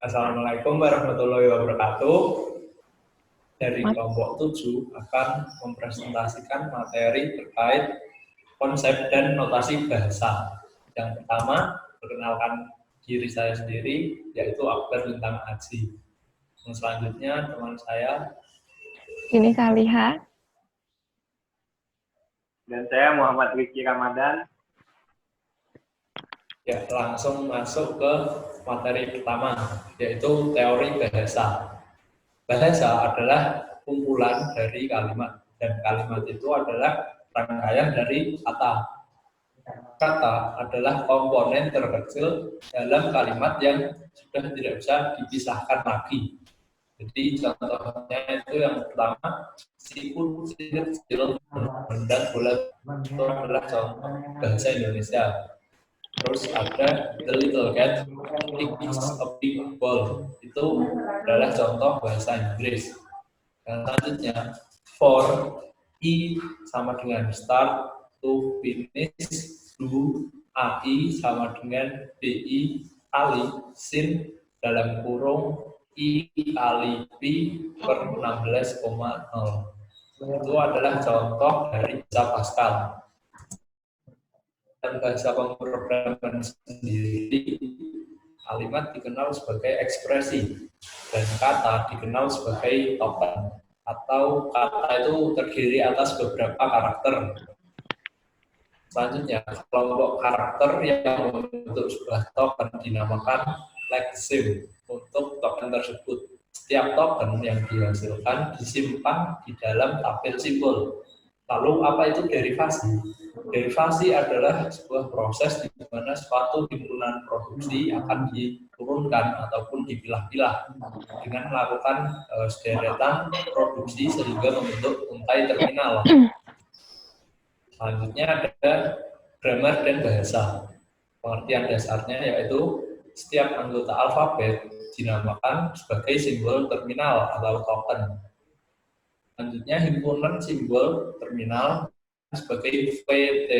Assalamualaikum warahmatullahi wabarakatuh. Dari kelompok 7 akan mempresentasikan materi terkait konsep dan notasi bahasa. Yang pertama, perkenalkan diri saya sendiri, yaitu Akbar Lintang Aji. Yang selanjutnya, teman saya. Ini Kaliha. Dan saya Muhammad Riki Ramadan. Ya, langsung masuk ke materi pertama, yaitu teori bahasa. Bahasa adalah kumpulan dari kalimat, dan kalimat itu adalah rangkaian dari kata. Kata adalah komponen terkecil dalam kalimat yang sudah tidak bisa dipisahkan lagi. Jadi contohnya itu yang pertama, siput, kecil, dan bulat, itu adalah contoh bahasa Indonesia. Terus ada the little cat is a big ball, itu adalah contoh bahasa Inggris. Dan selanjutnya, for, i sama dengan start, to, finish, do, ai sama dengan bi, kali, sin, dalam kurung, i kali p per 16,0. Itu adalah contoh dari bahasa Pascal. Dan bahasa pemrograman sendiri, kalimat dikenal sebagai ekspresi dan kata dikenal sebagai token, atau kata itu terdiri atas beberapa karakter. Selanjutnya, kelompok karakter yang membentuk sebuah token dinamakan lexeme untuk token tersebut. Setiap token yang dihasilkan disimpan di dalam tabel simbol. Lalu apa itu derivasi? Derivasi adalah sebuah proses di mana suatu himpunan produksi akan diturunkan ataupun dipilah-pilah dengan melakukan sederetan produksi sehingga membentuk untai terminal. Selanjutnya ada grammar dan bahasa. Pengertian dasarnya yaitu setiap anggota alfabet dinamakan sebagai simbol terminal atau token. Selanjutnya himpunan simbol terminal sebagai VT,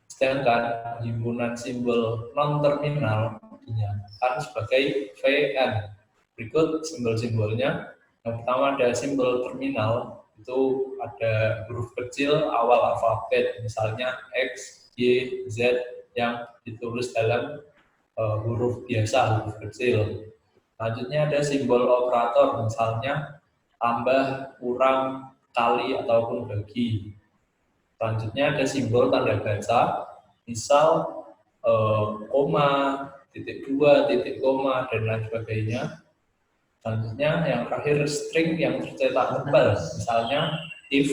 sedangkan himpunan simbol non-terminal dinyatakan sebagai VN. Berikut simbol-simbolnya. Yang pertama ada simbol terminal, itu ada huruf kecil awal alfabet, misalnya X, Y, Z yang ditulis dalam huruf biasa, huruf kecil. Selanjutnya ada simbol operator, misalnya tambah, kurang, kali, ataupun bagi. Selanjutnya ada simbol tanda baca, misal koma, titik dua, titik koma, dan lain sebagainya. Selanjutnya yang terakhir string yang tercetak tebal, misalnya if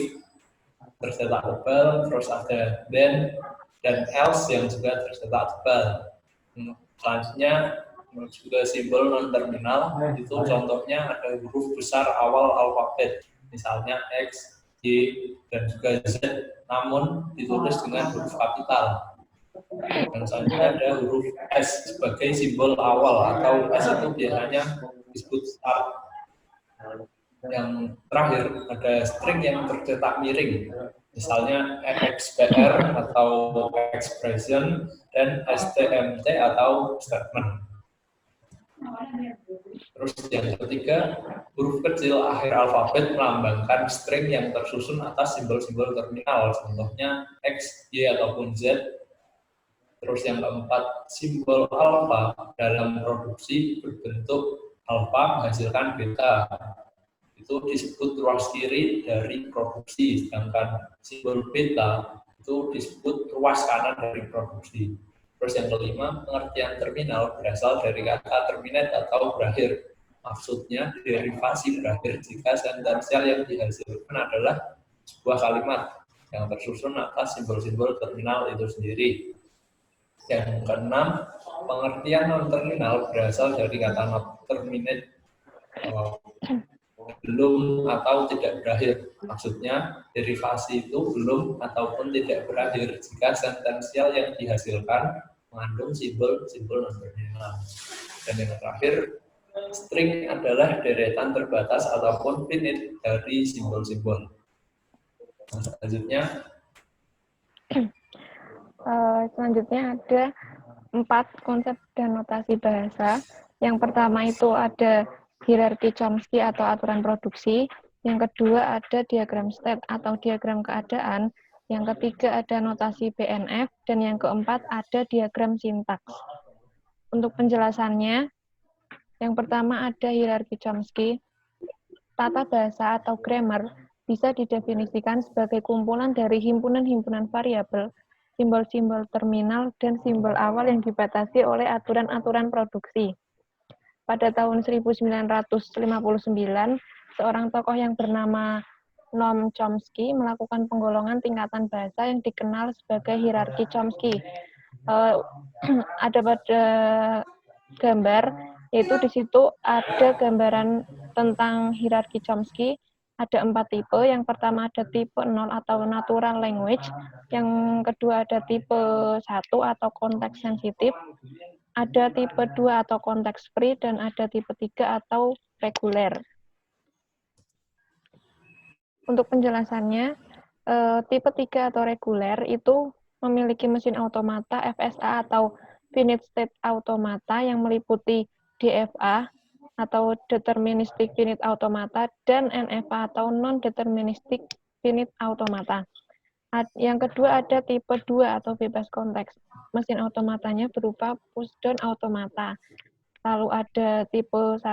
tercetak tebal, terus ada then dan else yang juga tercetak tebal. Selanjutnya juga simbol non terminal, itu contohnya ada huruf besar awal alfabet, misalnya X, Y, dan juga Z, namun ditulis dengan huruf kapital. Dan selanjutnya ada huruf S sebagai simbol awal, atau S itu biasanya disebut start. Yang terakhir ada string yang tercetak miring, misalnya EXPR atau expression dan STMT atau statement. Terus yang ketiga, huruf kecil akhir alfabet melambangkan string yang tersusun atas simbol-simbol terminal, contohnya X, Y, ataupun Z. Terus yang keempat, simbol alfa dalam produksi berbentuk alfa menghasilkan beta. Itu disebut ruas kiri dari produksi, sedangkan simbol beta itu disebut ruas kanan dari produksi. Terus yang kelima, pengertian terminal berasal dari kata terminate atau berakhir. Maksudnya derivasi berakhir jika sentensial yang dihasilkan adalah sebuah kalimat yang tersusun atas simbol-simbol terminal itu sendiri. Yang keenam, pengertian non-terminal berasal dari kata not terminate, belum atau tidak berakhir. Maksudnya derivasi itu belum ataupun tidak berakhir jika sentensial yang dihasilkan mengandung simbol-simbol non-terminal. Dan yang terakhir, string adalah deretan terbatas ataupun finite dari simbol-simbol. Selanjutnya ada 4 konsep dan notasi bahasa. Yang pertama itu ada hierarki Chomsky atau aturan produksi. Yang kedua ada diagram state atau diagram keadaan. Yang ketiga ada notasi BNF. Dan yang keempat ada diagram sintaks. Untuk penjelasannya, yang pertama ada hierarki Chomsky. Tata bahasa atau grammar bisa didefinisikan sebagai kumpulan dari himpunan-himpunan variabel, simbol-simbol terminal, dan simbol awal yang dibatasi oleh aturan-aturan produksi. Pada tahun 1959, seorang tokoh yang bernama Noam Chomsky melakukan penggolongan tingkatan bahasa yang dikenal sebagai hierarki Chomsky. Ada pada gambar, yaitu di situ ada gambaran tentang hierarki Chomsky. Ada 4 tipe. Yang pertama ada tipe 0 atau natural language. Yang kedua ada tipe 1 atau konteks sensitif. Ada tipe 2 atau konteks free, dan ada tipe 3 atau reguler. Untuk penjelasannya, tipe 3 atau reguler itu memiliki mesin automata FSA atau finite state automata yang meliputi DFA atau deterministic finite automata dan NFA atau non-deterministic finite automata. Yang kedua ada tipe 2 atau bebas konteks. Mesin automatanya berupa pushdown automata. Lalu ada tipe 1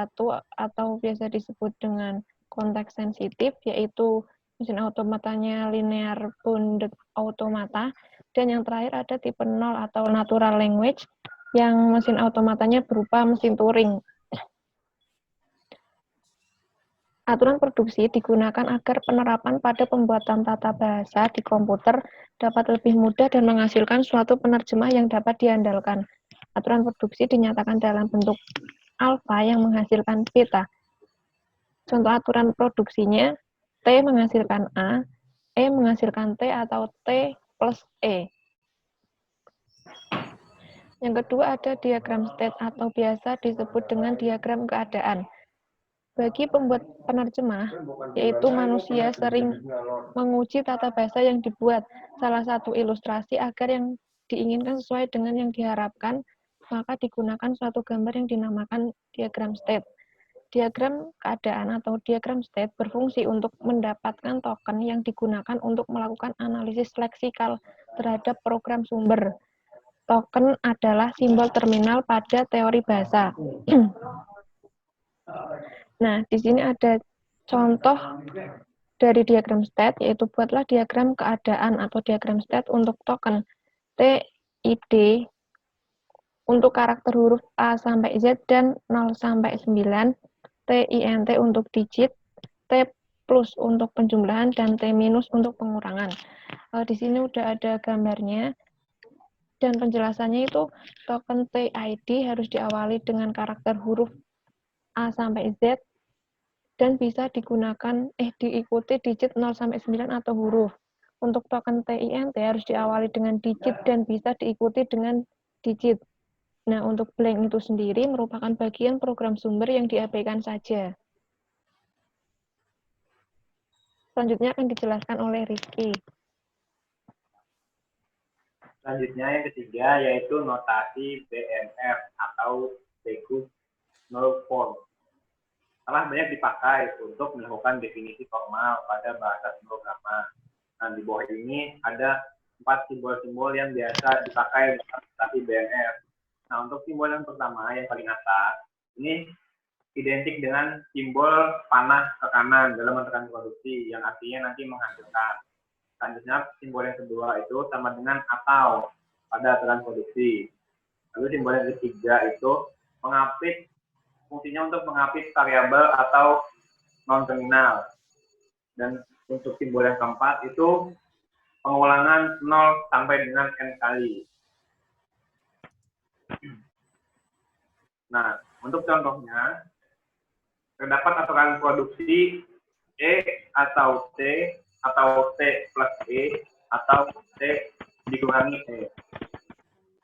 atau biasa disebut dengan konteks sensitif, yaitu mesin automatanya linear bounded automata. Dan yang terakhir ada tipe 0 atau natural language, yang mesin automatanya berupa mesin Turing. Aturan produksi digunakan agar penerapan pada pembuatan tata bahasa di komputer dapat lebih mudah dan menghasilkan suatu penerjemah yang dapat diandalkan. Aturan produksi dinyatakan dalam bentuk alfa yang menghasilkan beta. Contoh aturan produksinya, T menghasilkan A, E menghasilkan T atau T plus E. Yang kedua ada diagram state atau biasa disebut dengan diagram keadaan. Bagi pembuat penerjemah, yaitu manusia sering menguji tata bahasa yang dibuat. Salah satu ilustrasi agar yang diinginkan sesuai dengan yang diharapkan, maka digunakan suatu gambar yang dinamakan diagram state. Diagram keadaan atau diagram state berfungsi untuk mendapatkan token yang digunakan untuk melakukan analisis leksikal terhadap program sumber. Token adalah simbol terminal pada teori bahasa. Nah, di sini ada contoh dari diagram state, yaitu buatlah diagram keadaan atau diagram state untuk token TID untuk karakter huruf A sampai Z dan 0 sampai 9, TINT untuk digit, T plus untuk penjumlahan, dan T minus untuk pengurangan. Di sini udah ada gambarnya, dan penjelasannya itu token TID harus diawali dengan karakter huruf A sampai Z, dan bisa diikuti digit 0 sampai 9 atau huruf. Untuk token TINT harus diawali dengan digit dan bisa diikuti dengan digit. Nah, untuk blank itu sendiri merupakan bagian program sumber yang diabaikan saja. Selanjutnya akan dijelaskan oleh Rizky. Selanjutnya yang ketiga yaitu notasi BNF atau Bagus Null Form. Telah banyak dipakai untuk melakukan definisi formal pada bahasa pemrograman. Nah, di bawah ini ada 4 simbol-simbol yang biasa dipakai dalam notasi BNF. Nah, untuk simbol yang pertama, yang paling atas, ini identik dengan simbol panah ke kanan dalam menekan produksi, yang artinya nanti menghasilkan. Selanjutnya, simbol yang kedua itu sama dengan atau pada aturan produksi. Lalu simbol yang ketiga itu mengapit, fungsinya untuk mengapit variabel atau non-terminal. Dan untuk simbol yang keempat itu pengulangan 0 sampai dengan n kali. Nah, untuk contohnya, terdapat aturan produksi E atau T atau T plus E atau T dikurangi E.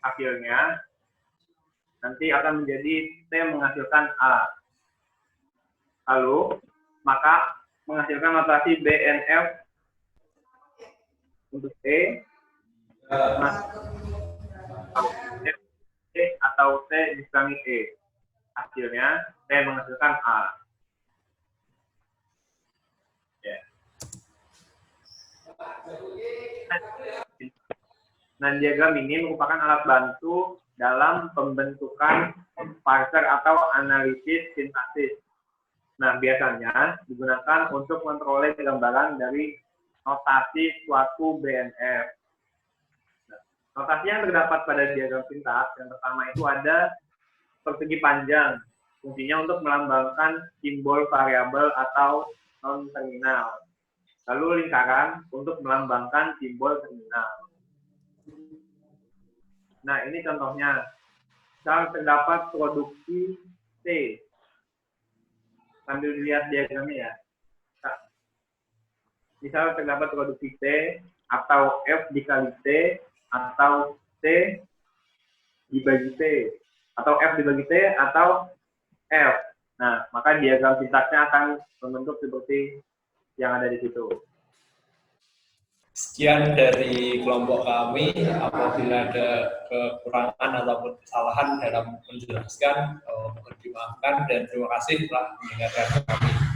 Hasilnya nanti akan menjadi T menghasilkan A. Lalu, maka menghasilkan notasi BNF untuk T atau T dikurangi E. hasilnya T menghasilkan A. Ya. Nah, diagram ini merupakan alat bantu dalam pembentukan parser atau analisis sintaksis. Nah, biasanya digunakan untuk memperoleh gambaran dari notasi suatu BNF. Nah, notasi yang terdapat pada diagram sintaks yang pertama itu ada persegi panjang, fungsinya untuk melambangkan simbol variabel atau non-terminal. Lalu lingkaran untuk melambangkan simbol terminal. Nah, ini contohnya. Misal terdapat produksi T. Sambil dilihat diagramnya ya. Nah, misal terdapat produksi T atau F dikali T atau T dibagi T atau F dibagi T atau F. Nah, maka diagram sintaksnya akan membentuk seperti yang ada di situ. Sekian dari kelompok kami. Apabila ada kekurangan ataupun kesalahan dalam menjelaskan, mohon dimaafkan dan terima kasih telah mendengarkan kami.